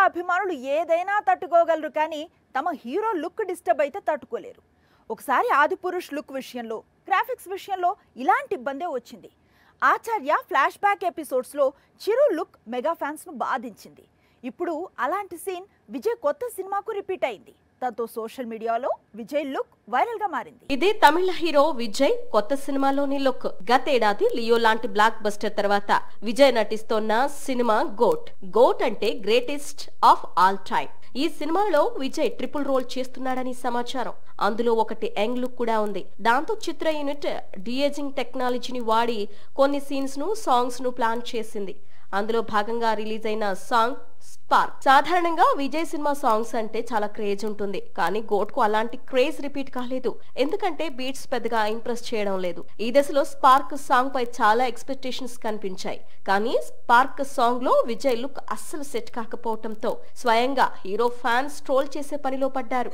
అభిమానులు ఏదైనా తట్టుకోగలరు కానీ తమ హీరో లుక్ డిస్టర్బ్ అయితే తట్టుకోలేరు. ఒకసారి ఆదిపురుష్ లుక్ విషయంలో, గ్రాఫిక్స్ విషయంలో ఇలాంటి ఇబ్బందే వచ్చింది. ఆచార్య ఫ్లాష్ బ్యాక్ ఎపిసోడ్స్లో చిరు లుక్ మెగా ఫ్యాన్స్ను బాధించింది. ఇప్పుడు అలాంటి సీన్ విజయ్ కొత్త సినిమాకు రిపీట్ అయింది. దాంతో సోషల్ మీడియాలో విజయ్ లుక్ వైరల్ గా మారింది. ఇది తమిళ హీరో విజయ్ కొత్త సినిమాలోని లుక్. గతేడాది లియో లాంటి బ్లాక్ బస్టర్ తర్వాత విజయ్ నటిస్తోన్న సినిమా గోట్ అంటే గ్రేటెస్ట్ ఆఫ్ ఆల్ టైమ్. ఈ సినిమాలో విజయ్ ట్రిపుల్ రోల్ చేస్తున్నాడని సమాచారం. అందులో ఒకటి యంగ్ లుక్ కూడా ఉంది. దాంతో చిత్ర యూనిట్ డిఏజింగ్ టెక్నాలజీని వాడి కొన్ని సీన్స్ ను సాంగ్స్ ను ప్లాన్ చేసింది. అందులో భాగంగా రిలీజ్ అయిన సాంగ్ స్పార్క్. సాధారణంగా విజయ్ సినిమా సాంగ్స్ అంటే చాలా క్రేజ్ ఉంటుంది, కానీ గోట్ కు అలాంటి క్రేజ్ రిపీట్ కాలేదు. ఎందుకంటే బీట్స్ పెద్దగా ఇంప్రెస్ చేయడం లేదు. ఈ దశలో స్పార్క్ సాంగ్ పై చాలా ఎక్స్పెక్టేషన్స్ కనిపించాయి. కానీ స్పార్క్ సాంగ్ లో విజయ్ లుక్ అస్సలు సెట్ కాకపోవడంతో స్వయంగా హీరో ఫ్యాన్స్ ట్రోల్ చేసే పనిలో పడ్డారు.